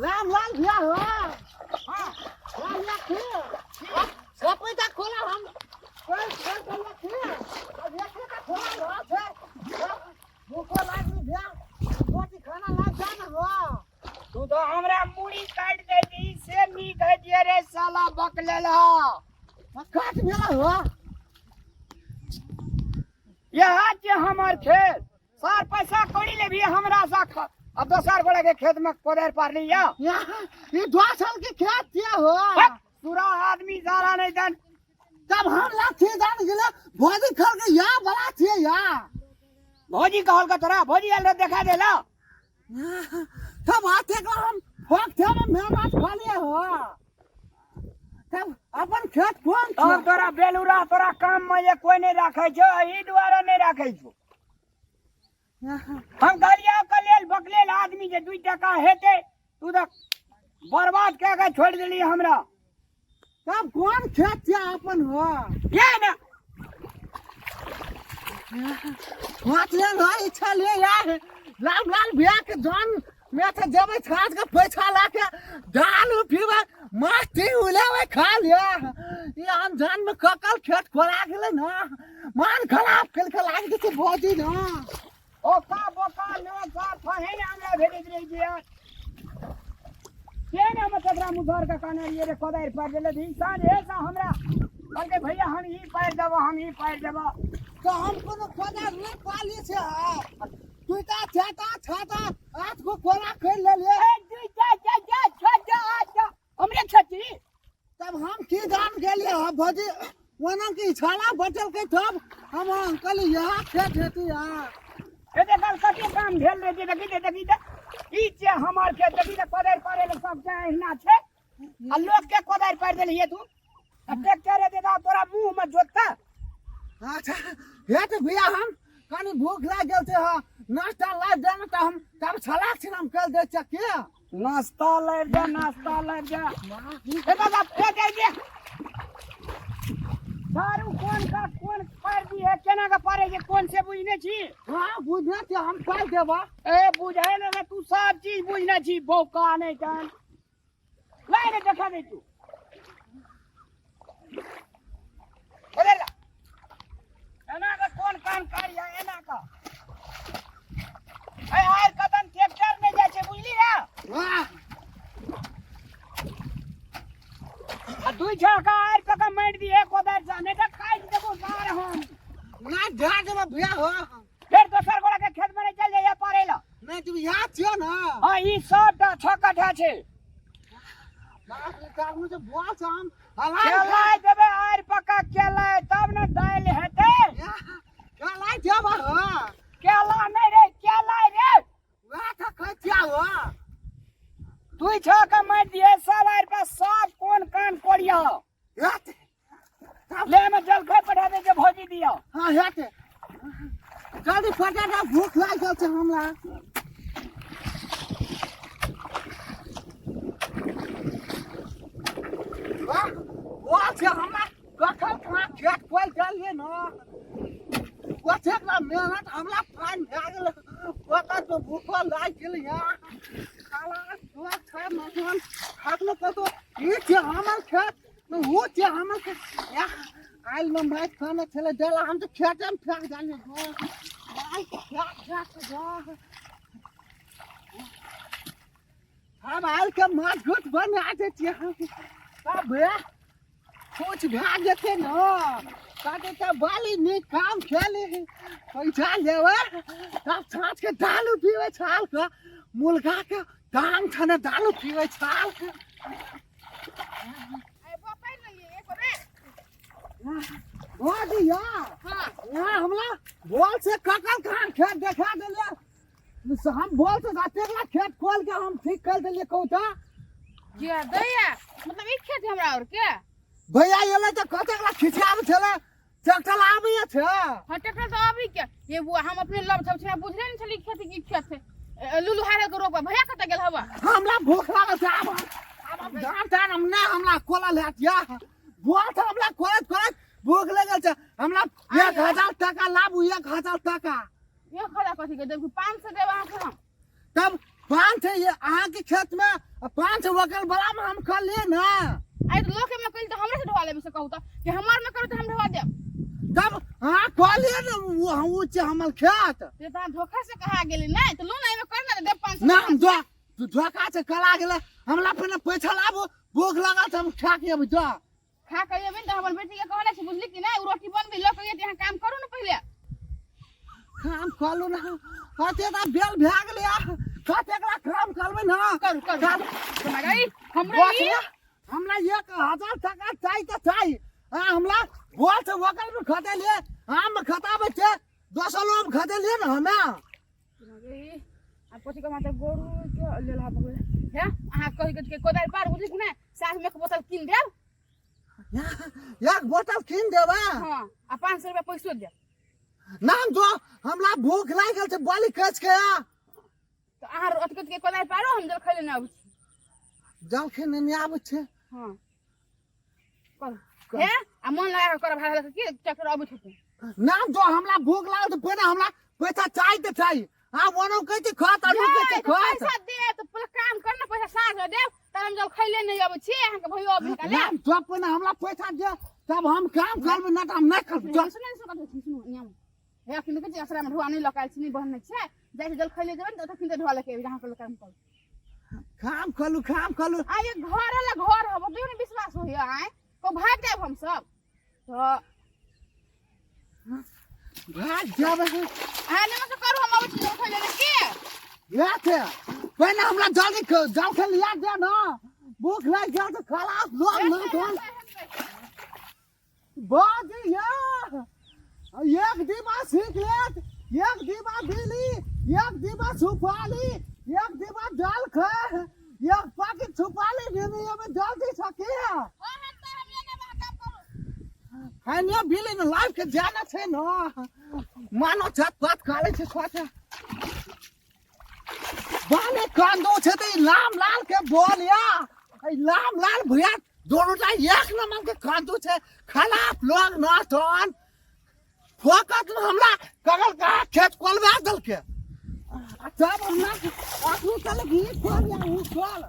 राम लाल भैया हो हां राम लाल थे सब पैसा खोला हम कोई खोल थे अब ये का खोला हो थे भूखो लागनी भैया रोटी खाना लाग जाना हो तू तो हमरा मुड़ी काट दे दी से नीक है जे रे साला बकलेला काट भेला हो यहाँ जे हमर खेत सार पैसा कौड़ी ले भी हमरा सा अब दोसर गोड़ा के खेत में कोदर पार लिया ये 2 साल के खेत दिया हो पूरा आदमी जारा नहीं दन तब हम लाठी जान गेले भोजी खर के या बड़ा थे या भोजी कहल का तोरा भोजी आल देखा देला तब आते का हम फोक थे में मेहनत खाली हो तब अपन खेत कोन और तोरा बेलुरा तोरा काम में ये कोई नहीं रखे छो ई द्वारा नहीं रखे छो हम गलिया के लेल बकलेल आदमी जे 2 टका हेते तू तो बर्बाद के के छोड़ देली हमरा तब कौन खेत छे अपन हो ये ना हाथ ले लो इच्छा ले यार राम लाल भैया के जान में से जब छाछ का पैसा लाके दाल पीवा मस्ती उलेवे खा लिया ये हम जान में ककल खेत खोला गेले ना मान खराब कल के लाग के भोजी ना ओका बोका नो सा फहे ना हमरा भेट दे दिया के ना मतलब मुधर का काने ये रे कोदार पार देले इंसान ऐसा हमरा कहले भैया हम ही पार देबो तो हम कोनो कोदार नहीं पाली से तुइता छाता आज को खोला कर ले ले हमरे छती तब हम की जान गेलिए ह भोजी वना की छाला बटल के तब हम अंकल यहाँ खेत हेती ए देखल कते काम भेल रे देखी ई जे हमार के देखी त कोदार पारे ले सब के हिना छे आ लोग के कोदार पार देली हे तू ट्रैक्टर दे दा तोरा मुंह में जोतता अच्छा हे तो भैया हम कनी भूख लाग गेल थे नाश्ता ला देना त हम तब छलाक से हम कल दे चके नाश्ता ले जा ए दादा ए दे दारू कौन पार दी है केना का पारे जे कौन से बुझने छी हां बुझना ते हम पार देबा ए बुझाए ना तू सब चीज बुझना छी बौका नहीं जान लाई रे देखा दे तू अरे ला एना का कौन काम करिया एना का ए आय कदम ट्रैक्टर में जाय छे बुझली रे हां आ 2 छका आर पका मार दी एक कोदार जाने त खाइ देबो मार हम ना ढा देबा भैया हो फिर दोसर गोड़ा के खेत में चल जाइए पारेला नहीं तू यहाँ छियो ना हां ई सब छकठा छे बाप रे काम से बुआ हम केला देबे आर पका केला तब न दाल हेते केला देबा हो केला नहीं रे केला रे वा त खतिया हो 2 छका मार दिए सब आर पर सब कौन कान कोड़िया ले में जल खा पठा दे के भौजी दिया हां हेते जल्दी फटाफट भूख लाग गेल छै हमरा वाह छै हमरा कखन कहाँ खेत कोल चलिए न कतेक ना मेहनत हमरा पान भए गेल ओकर तो भूख लाग गेल यहाँ खाला दुआ छै मजन खातलो कतो ई छै हमर खेत वो छै हमर खेत आइल में मैच खाना चले देला हम तो खेत में फेंक जाने गो भाई क्या गो हम आइल के मार गुट बना देती हम तब कुछ भाग जेते न काटे त बाली नी काम खेले पैसा लेवे तब छाछ के दालू पीवे छाल के मुर्गा के दाम छने दालू पीवे छाल के वो दिया हां यहां हमला बोल से ककल कहां खेत देखा देले हम बोल से जाते ला खेत खोल के हम ठीक कर देले कहता ये दैया मतलब एक खेत हमरा और के भैया एले त कतेक खिचाब छले ट्रैक्टर आबै छै हां ट्रैक्टर तो आबै के ये बुआ हम अपने लब सब छे बुझले न छली खेती की खेत है लुलु हारे के रोपा भैया कत गेल हवा हमरा भूख लागल छै अब दान हमने हमरा कोला लेतिया बोल त हमरा कोला भूख लागल छै हमरा 1000 टका लाबू 1000 टका ये खड़ा कथि के देखू 500 देबा हम तब 500 ये अहाँ के खेत में ना आई तो लोग में कइल तो हमरे से ढवा लेबे से कहू तो कि हमार में करो तो हम ढवा देब तब हाँ कहलिए ना वो हमल खेत ये तो धोखा से कहा गेली नहीं तो लो ना एमे करना दे 500 ना हम तू धोखा से करा गेले हमरा पे पैसा लाबो भूख लगा त हम खा के अब जा खा के अबे तो हमर बेटी के कहले से बुझली कि नहीं रोटी बनबी लोग के यहाँ काम करू ना पहले काम कलू ना कते दा बेल भे गेले कते कला काम करबे ना करू सुना गई हमरा 1000 टका चाहिए तो चाहिए हमरा बोल से वकल में खते ले हम खताबे छे 200 लोग खते ले ना हमें आ पति को माते गोरू के ले ला पकड़ है आ कहि के कोदार पार बुझली कि नहीं साथ में एक बोतल किन देब एक बोतल किन देबा हां आ 500 रुपया पैसा दे नाम जो हमरा भूख लागल छे बोली कच के तो आहार अतकत के कोदार पारो हम जल खैले ना आबू जाओ खेने नहीं आबे छे हां कर है आ मन लगा कर भाड़ा के चक्कर आबू छे नाम जो हमरा भूख लागल तो पहले हमरा पैसा चाहिए तो चाहिए हां वनो कहते खत और कहते खत पैसा दे तो पूरा काम करना पैसा साँझ दे तब हम जल खैले नहीं आबू छे अहाँ के भइयो अभी काले नाम जो पहले हमरा पैसा दे तब हम काम करबे ना हम नहीं करब सुन नियम है कि के असरा में ढुआ नहीं लकाल छी नहीं बहन छे जाय जल खैले जेबन त तखन ढुआ लके जहां पर काम कर काम कलू आ ये घर वाला घर हो बतो नहीं विश्वास होय आए को भाग जाब हम सब तो भाग जाब आ ने मत करू हम आबे छी खैले के या थे पहले हमरा जल्दी जाओ खेल लिया दे ना भूख लग गया तो खराब लोग ना कौन बाजी या एक दीवा सिगरेट एक दीवा बीड़ी एक दीवा सुपारी एक दीवा दाल खा एक पैकेट सुपारी देने में जल्दी सके है ने बीड़ी में लाइफ के जाना छे ना मानो छत बात काले छे स्वाचा बाले कांदो छे ते लाम लाल के बोलिया ए लाम लाल भैया दोनोटा एक नंबर के कांदो छे खराब लोग ना तोन फोकत हमरा कगल का खेत कोलवा दल के तब हमरा आखू चल घी खोल या ऊ खोल